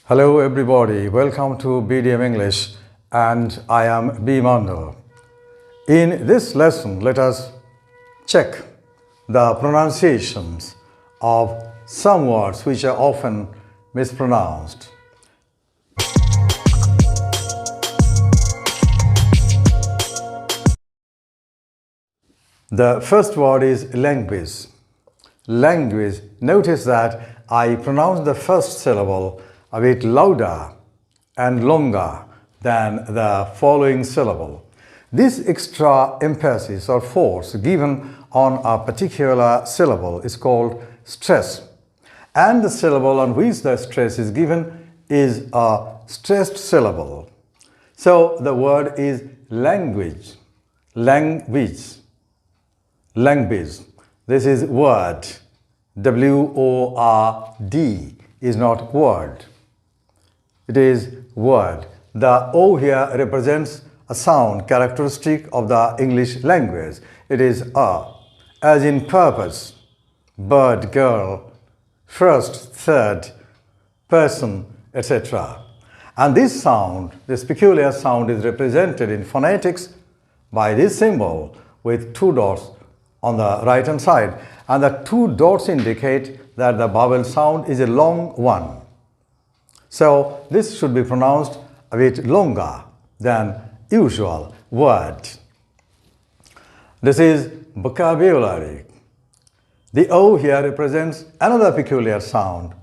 Hello everybody, welcome to BDM English and I am B. Mandal. In this lesson, let us check the pronunciations of some words which are often mispronounced. The first word is language. Language. Notice that I pronounce the first syllable a bit louder and longer than the following syllable. This extra emphasis or force given on a particular syllable is called stress, and the syllable on which the stress is given is a stressed syllable. So the word is language. Language. Language. This is word. W-O-R-D is not word. It is word. The O here represents a sound characteristic of the English language. It is a, as in purpose, bird, girl, first, third, person, etc. And this sound, this peculiar sound, is represented in phonetics by this symbol with two dots on the right hand side, and the two dots indicate that the vowel sound is a long one. So this should be pronounced a bit longer than usual. Word. This is vocabulary. The O here represents another peculiar sound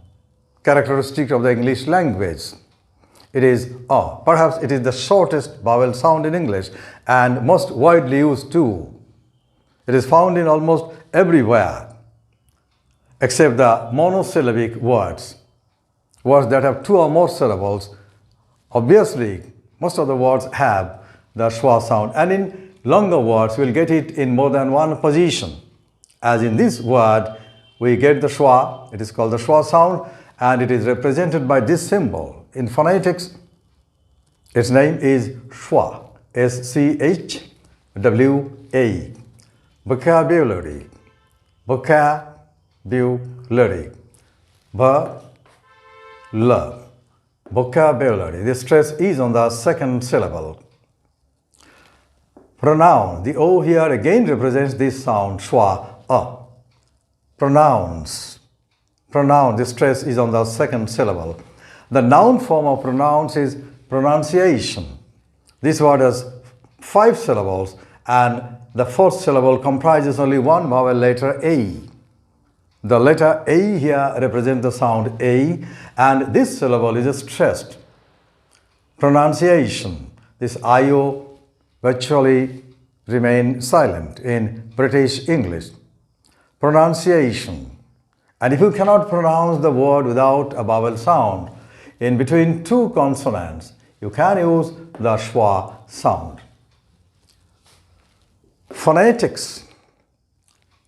characteristic of the English language. It is O. Perhaps it is the shortest vowel sound in English and most widely used too. It is found in almost everywhere except the monosyllabic words. Words that have two or more syllables. Obviously, most of the words have the schwa sound, and in longer words, we'll get it in more than one position. As in this word, we get the schwa, it is called the schwa sound, and it is represented by this symbol. In phonetics, its name is schwa, S-C-H-W-A. Vocabulary. Vocabulary. Vocabulary. The stress is on the second syllable. Pronoun. The O here again represents this sound, schwa, a. Pronouns. Pronoun. The stress is on the second syllable. The noun form of pronouns is pronunciation. This word has 5 syllables and the fourth syllable comprises only one vowel letter A. The letter A here represents the sound A, and this syllable is stressed. Pronunciation. This IO virtually remain silent in British English. Pronunciation. And if you cannot pronounce the word without a vowel sound in between two consonants, you can use the schwa sound. Phonetics.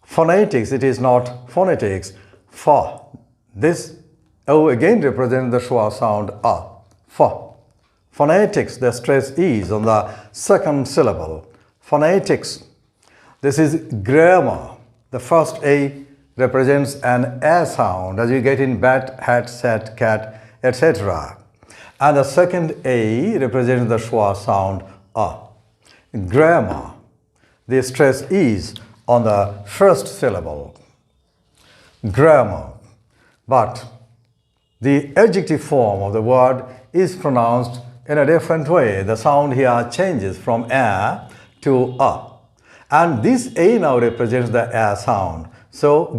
Phonetics, it is not phonetics. For. This O again represents the schwa sound a. For. Phonetics, the stress is on the second syllable. Phonetics. This is grammar. The first A represents an A sound, as you get in bat, hat, sat, cat, etc. And the second A represents the schwa sound a. Grammar. The stress is on the first syllable. Grammar. But the adjective form of the word is pronounced in a different way. The sound here changes from a to a. And this A now represents the A sound. So,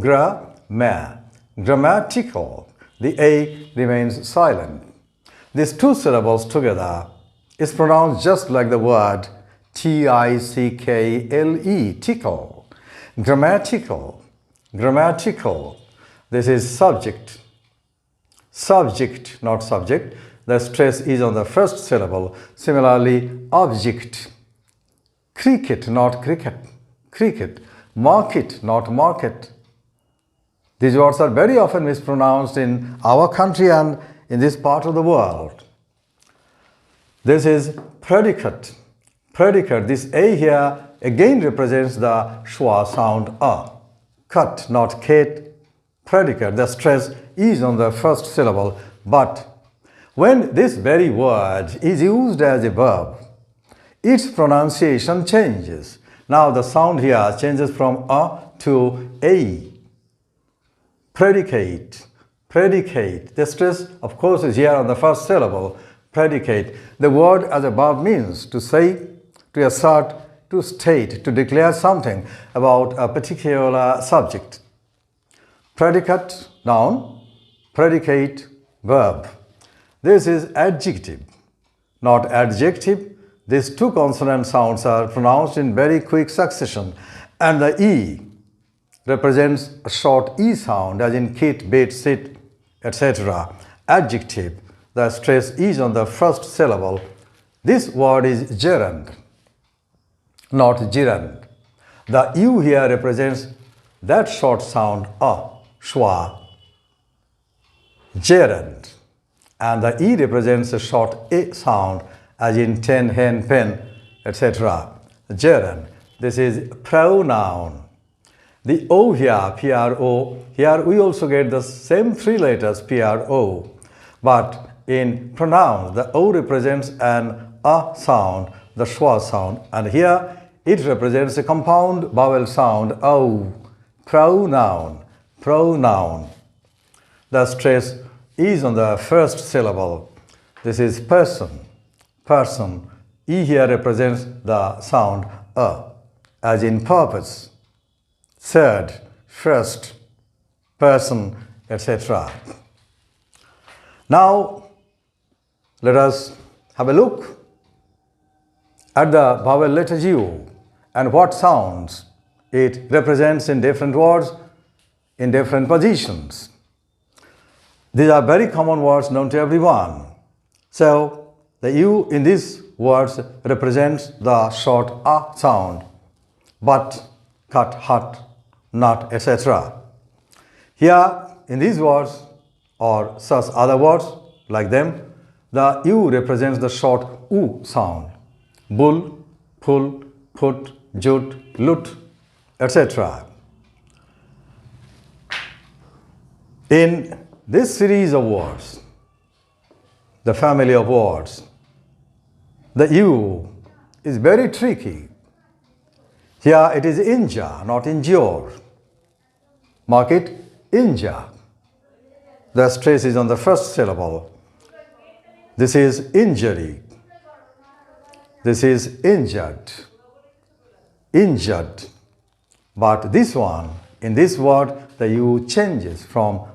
grammatical. The A remains silent. These two syllables together is pronounced just like the word T-I-C-K-L-E, tickle. Grammatical. Grammatical. This is subject. Subject, not subject. The stress is on the first syllable. Similarly, object. Cricket, not cricket. Cricket. Market, not market. These words are very often mispronounced in our country and in this part of the world. This is predicate. Predicate. This A here again represents the schwa sound a. Cut, not kate. Predicate. The stress is on the first syllable, but When this very word is used as a verb, its pronunciation changes. Now the sound here changes from a to a. Predicate, predicate. The stress, of course, is here on the first syllable, predicate. The word as a verb means to say, to assert, to state, to declare something about a particular subject. Predicate, noun, predicate, verb. This is adjective, not adjective. These two consonant sounds are pronounced in very quick succession, and the E represents a short E sound, as in kit, bit, sit, etc. Adjective, the stress is on the first syllable. This word is gerund, not gerund. The U here represents that short sound a, schwa, gerund. And the E represents a short A sound, as in ten, hen, pen, etc. Gerund. This is pronoun. The O here, P-R-O, here we also get the same three letters, P-R-O. But in pronoun, the O represents an A sound, the schwa sound. And here it represents a compound vowel sound, O. Pronoun, pronoun. The stress is on the first syllable. This is person, person. E here represents the sound A, as in purpose, third, first, person, etc. Now, let us have a look at the vowel letter U and what sounds it represents in different words, in different positions. These are very common words known to everyone. So, the U in these words represents the short A sound, but, cut, hut, nut, etc. Here, in these words, or such other words like them, the U represents the short U sound, bull, pull, put, jut, lut, etc. In this series of words, the family of words, the U is very tricky. Here it is injure, not endure. Mark it, injure. The stress is on the first syllable. This is injury. This is injured. Injured. But this one, in this word, the U changes from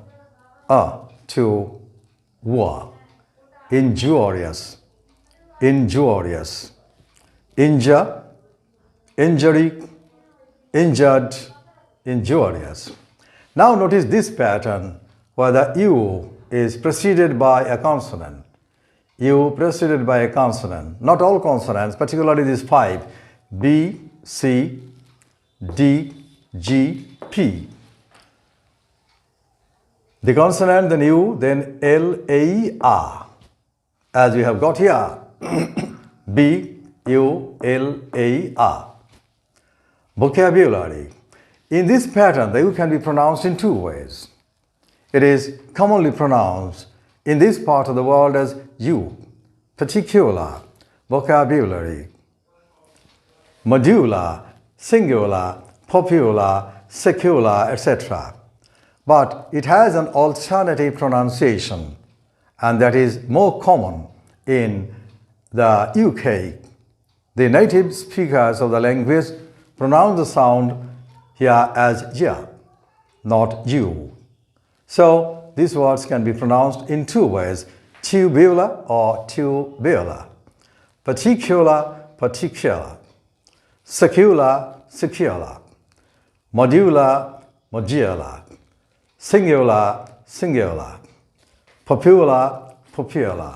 A to wa. Injurious. Injurious. Injure, injury, injured, injurious. Now notice this pattern where the U is preceded by a consonant. U preceded by a consonant. Not all consonants, particularly these five, B, C, D, G, P. The consonant, then U, then L, A, R. As we have got here, B, U, L, A, R. Vocabulary. In this pattern, the U can be pronounced in two ways. It is commonly pronounced in this part of the world as U, particular, vocabulary, modular, singular, popular, secular, etc. But it has an alternative pronunciation, and that is more common in the UK. The native speakers of the language pronounce the sound here as ya, not you. So these words can be pronounced in two ways, tubular or tubular, particular, particular, secular, secular, modular, modular, singular, singular, popular, popular.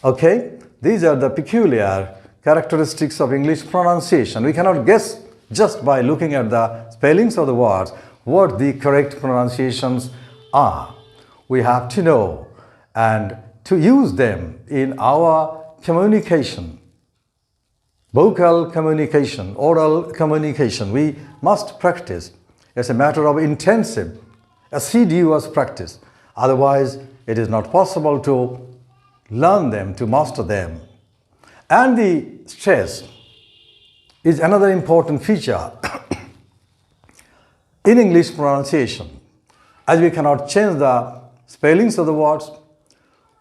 Okay, these are the peculiar characteristics of English pronunciation. We cannot guess just by looking at the spellings of the words what the correct pronunciations are. We have to know and to use them in our communication, vocal communication, oral communication. We must practice. It's a matter of intensive, assiduous practice. Otherwise, it is not possible to learn them, to master them. And the stress is another important feature in English pronunciation. As we cannot change the spellings of the words,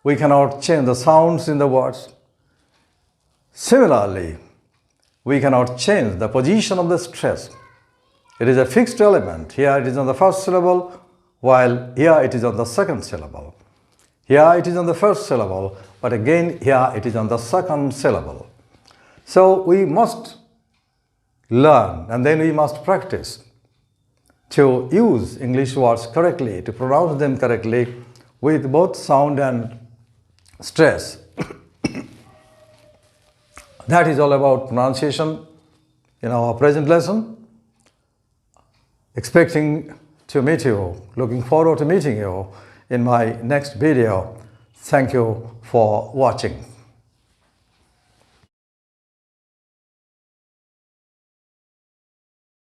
we cannot change the sounds in the words. Similarly, we cannot change the position of the stress. It is a fixed element. Here it is on the first syllable, while here it is on the second syllable. Here it is on the first syllable, but again here it is on the second syllable. So we must learn and then we must practice to use English words correctly, to pronounce them correctly with both sound and stress. That is all about pronunciation in our present lesson. Expecting to meet you, looking forward to meeting you in my next video. Thank you for watching.